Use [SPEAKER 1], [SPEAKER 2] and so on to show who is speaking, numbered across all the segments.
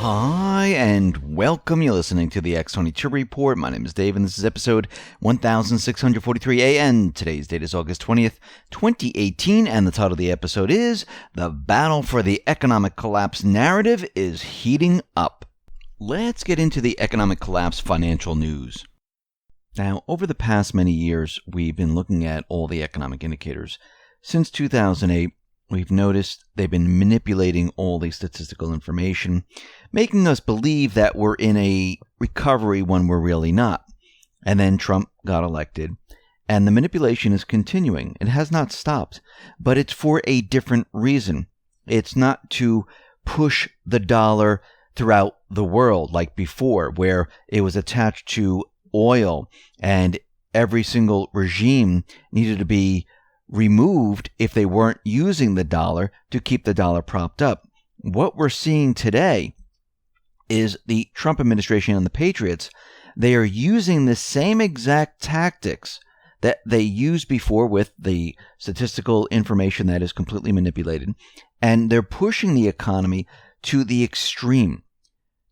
[SPEAKER 1] Hi, and welcome. You're listening to the X22 Report. My name is Dave, and this is episode 1643A, and today's date is August 20th, 2018, and the title of the episode is The Battle for the Economic Collapse Narrative is Heating Up. Let's get into the economic collapse financial news. Now, over the past many years, we've been looking at all the economic indicators. Since 2008, we've noticed they've been manipulating all the statistical information, making us believe that we're in a recovery when we're really not. And then Trump got elected, and the manipulation is continuing. It has not stopped, but it's for a different reason. It's not to push the dollar throughout the world like before, where it was attached to oil and every single regime needed to be removed if they weren't using the dollar to keep the dollar propped up. What we're seeing today is the Trump administration and the Patriots, they are using the same exact tactics that they used before with the statistical information that is completely manipulated, and they're pushing the economy to the extreme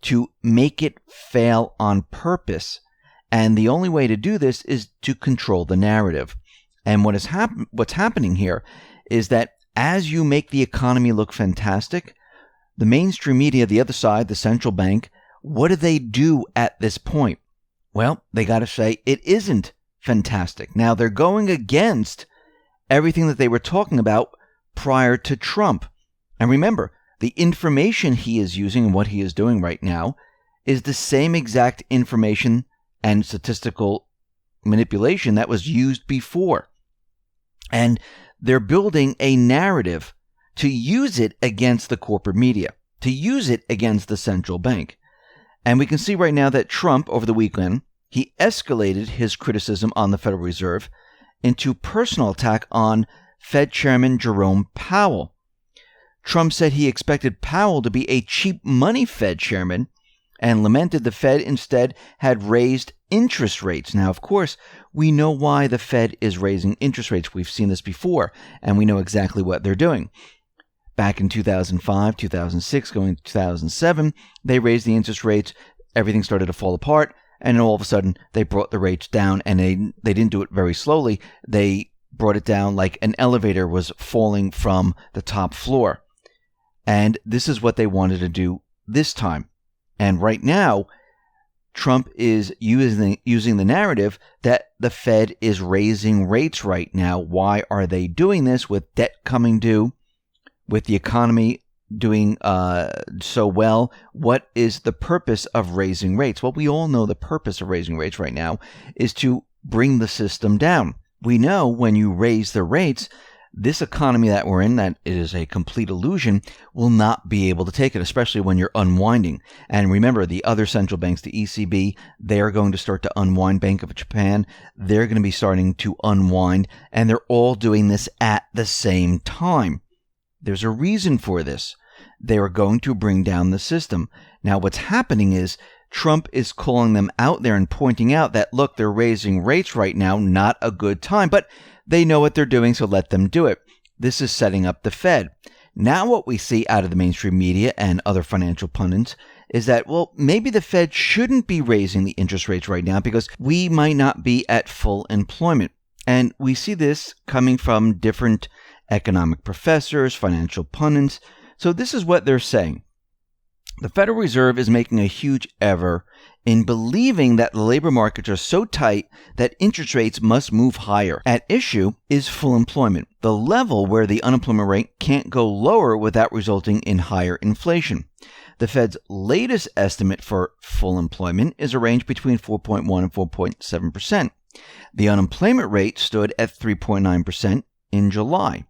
[SPEAKER 1] to make it fail on purpose. And the only way to do this is to control the narrative. And what's happening here is that as you make the economy look fantastic, the mainstream media, the other side, the central bank, what do they do at this point? Well, they got to say it isn't fantastic. Now, they're going against everything that they were talking about prior to Trump. And remember, the information he is using and what he is doing right now is the same exact information and statistical manipulation that was used before. And they're building a narrative to use it against the corporate media, to use it against the central bank. And we can see right now that Trump, over the weekend, he escalated his criticism on the Federal Reserve into personal attack on Fed Chairman Jerome Powell. Trump said he expected Powell to be a cheap money Fed chairman and lamented the Fed instead had raised interest rates. Now, of course, we know why the Fed is raising interest rates. We've seen this before, and we know exactly what they're doing. Back in 2005, 2006, going to 2007, they raised the interest rates, everything started to fall apart, and all of a sudden, they brought the rates down, and they didn't do it very slowly. They brought it down like an elevator was falling from the top floor. And this is what they wanted to do this time. And right now, Trump is using the narrative that the Fed is raising rates right now. Why are they doing this with debt coming due, with the economy doing so well? What is the purpose of raising rates? Well, we all know the purpose of raising rates right now is to bring the system down. We know when you raise the rates, this economy that we're in, that is a complete illusion, will not be able to take it, especially when you're unwinding. And remember, the other central banks, the ECB, they're going to start to unwind. Bank of Japan, they're going to be starting to unwind, and they're all doing this at the same time. There's a reason for this. They are going to bring down the system. Now, what's happening is Trump is calling them out there and pointing out that, look, they're raising rates right now, not a good time. But they know what they're doing, so let them do it. This is setting up the Fed. Now what we see out of the mainstream media and other financial pundits is that, well, maybe the Fed shouldn't be raising the interest rates right now because we might not be at full employment. And we see this coming from different economic professors, financial pundits. So this is what they're saying. The Federal Reserve is making a huge error in believing that the labor markets are so tight that interest rates must move higher. At issue is full employment, the level where the unemployment rate can't go lower without resulting in higher inflation. The Fed's latest estimate for full employment is a range between 4.1 and 4.7%. The unemployment rate stood at 3.9% in July.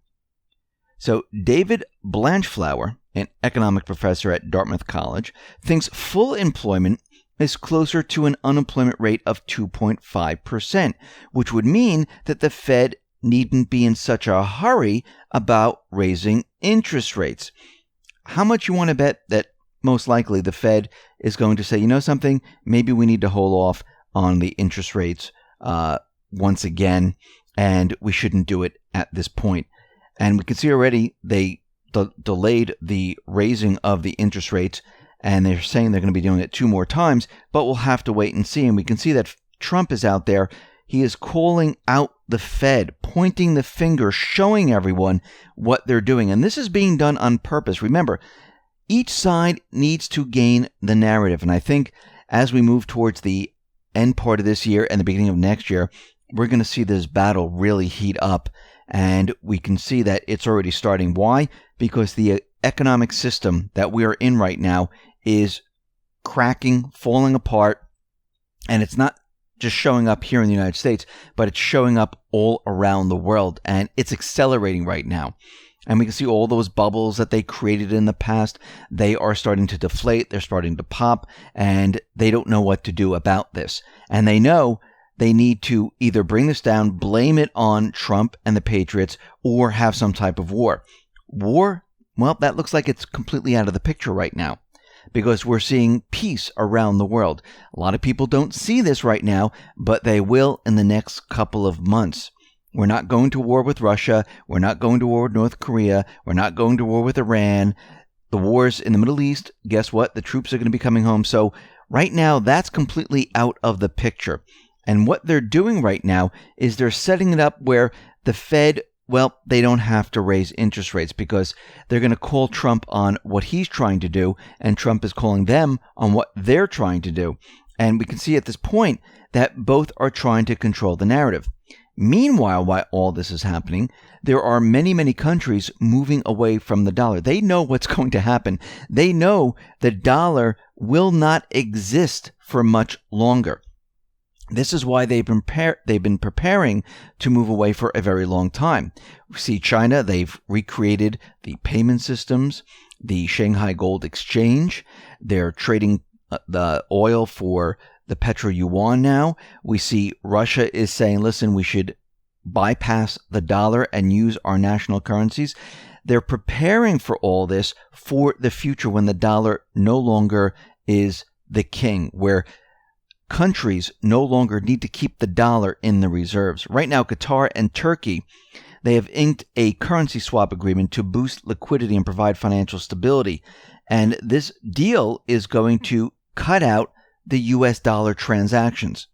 [SPEAKER 1] So David Blanchflower, an economic professor at Dartmouth College, thinks full employment is closer to an unemployment rate of 2.5%, which would mean that the Fed needn't be in such a hurry about raising interest rates. How much you want to bet that most likely the Fed is going to say, you know something, maybe we need to hold off on the interest rates once again, and we shouldn't do it at this point. And we can see already they delayed the raising of the interest rates, and they're saying they're going to be doing it 2 more times, but we'll have to wait and see. And we can see that Trump is out there. He is calling out the Fed, pointing the finger, showing everyone what they're doing. And this is being done on purpose. Remember, each side needs to gain the narrative. And I think as we move towards the end part of this year and the beginning of next year, we're going to see this battle really heat up. And we can see that it's already starting. Why? Because the economic system that we are in right now is cracking, falling apart. And it's not just showing up here in the United States, but it's showing up all around the world. And it's accelerating right now. And we can see all those bubbles that they created in the past. They are starting to deflate. They're starting to pop. And they don't know what to do about this. And they know they need to either bring this down, blame it on Trump and the Patriots, or have some type of war. War? Well, that looks like it's completely out of the picture right now, because we're seeing peace around the world. A lot of people don't see this right now, but they will in the next couple of months. We're not going to war with Russia. We're not going to war with North Korea. We're not going to war with Iran. The wars in the Middle East, guess what? The troops are going to be coming home. So right now, that's completely out of the picture. And what they're doing right now is they're setting it up where the Fed, well, they don't have to raise interest rates because they're going to call Trump on what he's trying to do, and Trump is calling them on what they're trying to do. And we can see at this point that both are trying to control the narrative. Meanwhile, while all this is happening, there are many, many countries moving away from the dollar. They know what's going to happen. They know the dollar will not exist for much longer. This is why they've been preparing to move away for a very long time. We see China, they've recreated the payment systems, the Shanghai Gold Exchange. They're trading the oil for the petro yuan now. We see Russia is saying, listen, we should bypass the dollar and use our national currencies. They're preparing for all this for the future when the dollar no longer is the king, where countries no longer need to keep the dollar in the reserves. Right now, Qatar and Turkey, they have inked a currency swap agreement to boost liquidity and provide financial stability. And this deal is going to cut out the US dollar transactions.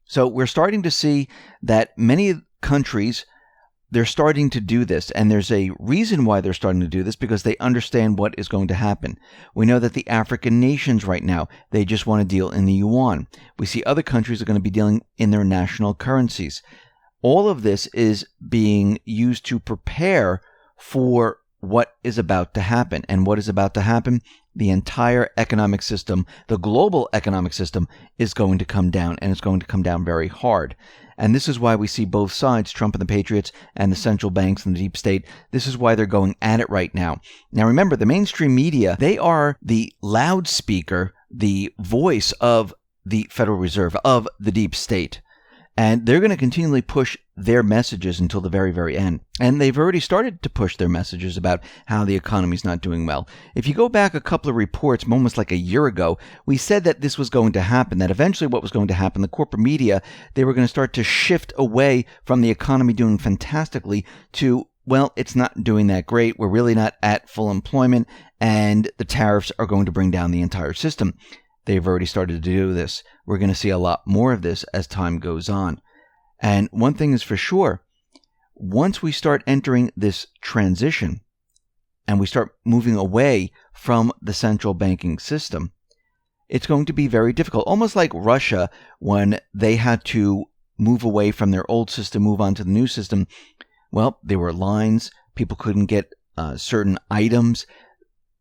[SPEAKER 1] So we're starting to see that many countries, they're starting to do this. And there's a reason why they're starting to do this, because they understand what is going to happen. We know that the African nations right now, they just want to deal in the yuan. We see other countries are going to be dealing in their national currencies. All of this is being used to prepare for what is about to happen. And what is about to happen? The entire economic system, the global economic system, is going to come down, and it's going to come down very hard. And this is why we see both sides, Trump and the Patriots and the central banks and the deep state. This is why they're going at it right now. Now remember, the mainstream media, they are the loudspeaker, the voice of the Federal Reserve, of the deep state. And they're going to continually push their messages until the very, very end. And they've already started to push their messages about how the economy's not doing well. If you go back a couple of reports, almost like a year ago, we said that this was going to happen, that eventually what was going to happen, the corporate media, they were going to start to shift away from the economy doing fantastically to, well, it's not doing that great. We're really not at full employment, and the tariffs are going to bring down the entire system. They've already started to do this. We're going to see a lot more of this as time goes on. And one thing is for sure, once we start entering this transition and we start moving away from the central banking system, it's going to be very difficult. Almost like Russia, when they had to move away from their old system, move on to the new system. Well, there were lines. People couldn't get certain items.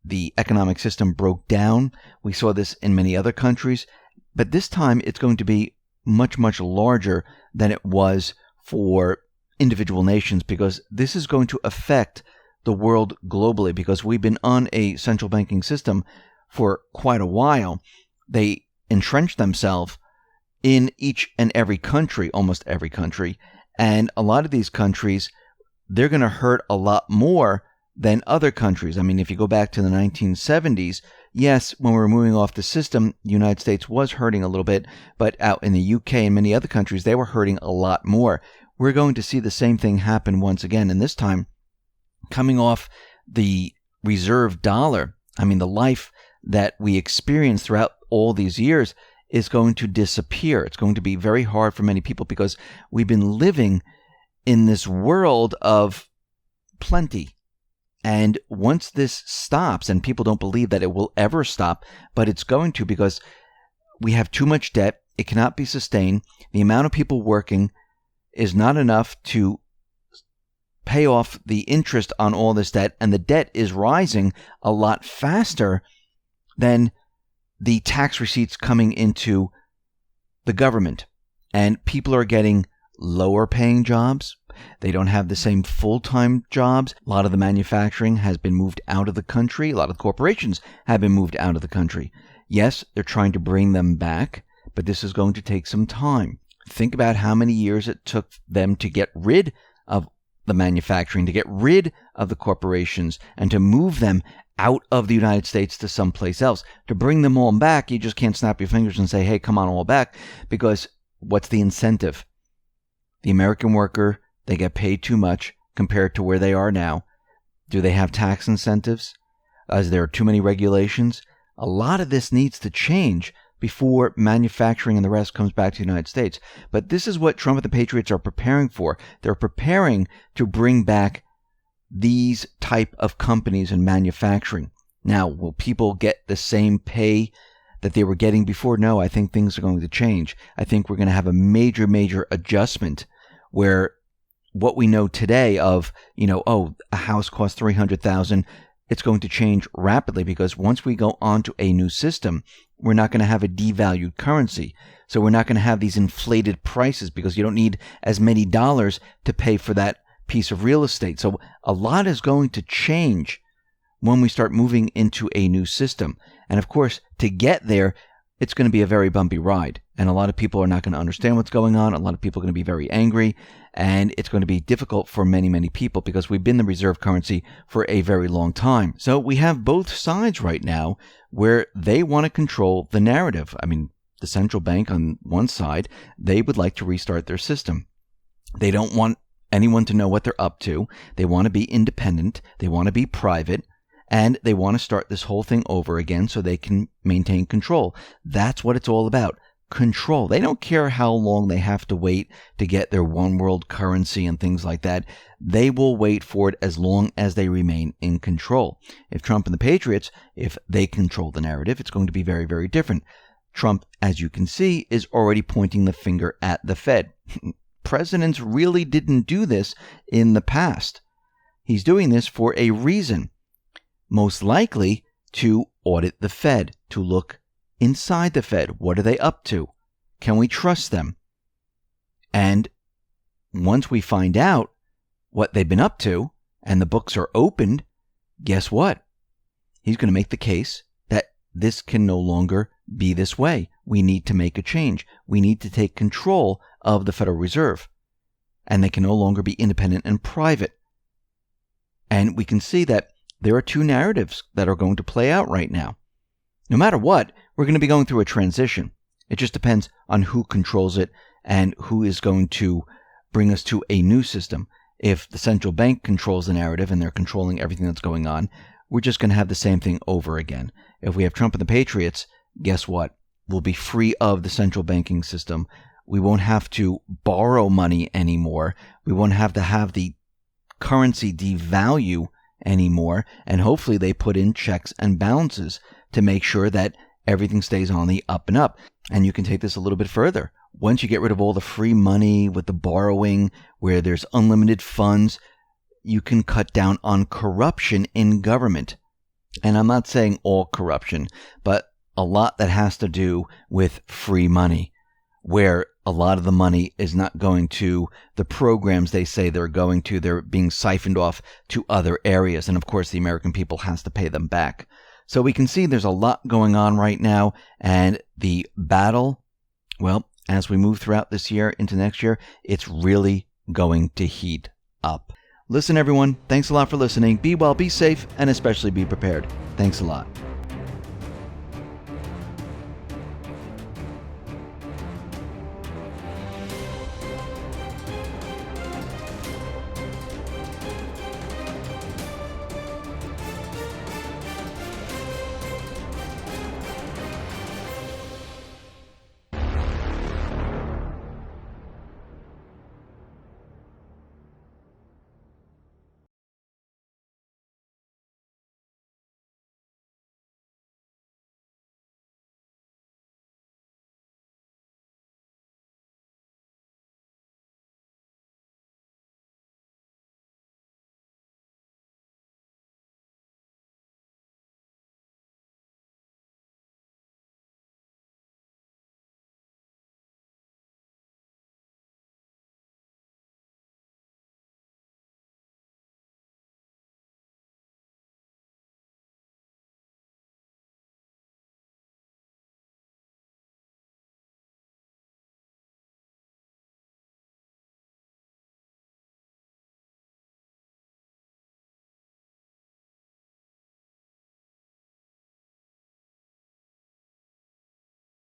[SPEAKER 1] The economic system broke down. We saw this in many other countries. But this time, it's going to be much, much larger than it was for individual nations, because this is going to affect the world globally, because we've been on a central banking system for quite a while. They entrenched themselves in each and every country, almost every country. And a lot of these countries, they're going to hurt a lot more than other countries. I mean, if you go back to the 1970s, yes, when we were moving off the system, the United States was hurting a little bit, but out in the UK and many other countries, they were hurting a lot more. We're going to see the same thing happen once again, and this time, coming off the reserve dollar, I mean, the life that we experienced throughout all these years is going to disappear. It's going to be very hard for many people because we've been living in this world of plenty. And once this stops, and people don't believe that it will ever stop, but it's going to, because we have too much debt. It cannot be sustained. The amount of people working is not enough to pay off the interest on all this debt, and the debt is rising a lot faster than the tax receipts coming into the government. And people are getting lower paying jobs. They don't have the same full-time jobs. A lot of the manufacturing has been moved out of the country. A lot of the corporations have been moved out of the country. Yes, they're trying to bring them back, but this is going to take some time. Think about how many years it took them to get rid of the manufacturing, to get rid of the corporations, and to move them out of the United States to someplace else. To bring them all back, you just can't snap your fingers and say, hey, come on all back, because what's the incentive? The American worker, they get paid too much compared to where they are now. Do they have tax incentives? Is there too many regulations? A lot of this needs to change before manufacturing and the rest comes back to the United States. But this is what Trump and the Patriots are preparing for. They're preparing to bring back these type of companies and manufacturing. Now, will people get the same pay that they were getting before? No, I think things are going to change. I think we're going to have a major adjustment where what we know today of, a house costs $300,000, it's going to change rapidly, because once we go on to a new system, we're not going to have a devalued currency. So we're not going to have these inflated prices, because you don't need as many dollars to pay for that piece of real estate. So a lot is going to change when we start moving into a new system. And of course, to get there, it's going to be a very bumpy ride. And a lot of people are not going to understand what's going on. A lot of people are going to be very angry. And it's going to be difficult for many people, because we've been the reserve currency for a very long time. So we have both sides right now where they want to control the narrative. I mean, the central bank on one side, they would like to restart their system. They don't want anyone to know what they're up to. They want to be independent. They want to be private. And they want to start this whole thing over again so they can maintain control. That's what it's all about. Control. They don't care how long they have to wait to get their one world currency and things like that. They will wait for it as long as they remain in control. If Trump and the Patriots, if they control the narrative, it's going to be very different. Trump, as you can see, is already pointing the finger at the Fed. Presidents really didn't do this in the past. He's doing this for a reason. Most likely to audit the Fed, to look inside the Fed. What are they up to? Can we trust them? And once we find out what they've been up to and the books are opened, guess what? He's going to make the case that this can no longer be this way. We need to make a change. We need to take control of the Federal Reserve. And they can no longer be independent and private. And we can see that there are two narratives that are going to play out right now. No matter what, we're going to be going through a transition. It just depends on who controls it and who is going to bring us to a new system. If the central bank controls the narrative and they're controlling everything that's going on, we're just going to have the same thing over again. If we have Trump and the Patriots, guess what? We'll be free of the central banking system. We won't have to borrow money anymore. We won't have to have the currency devalue anymore. And hopefully they put in checks and balances to make sure that everything stays on the up and up. And you can take this a little bit further. Once you get rid of all the free money with the borrowing, where there's unlimited funds, you can cut down on corruption in government. And I'm not saying all corruption, but a lot that has to do with free money, where a lot of the money is not going to the programs they say they're going to. They're being siphoned off to other areas. And of course, the American people has to pay them back. So we can see there's a lot going on right now. And the battle, well, as we move throughout this year into next year, it's really going to heat up. Listen, everyone, thanks a lot for listening. Be well, be safe, and especially be prepared. Thanks a lot.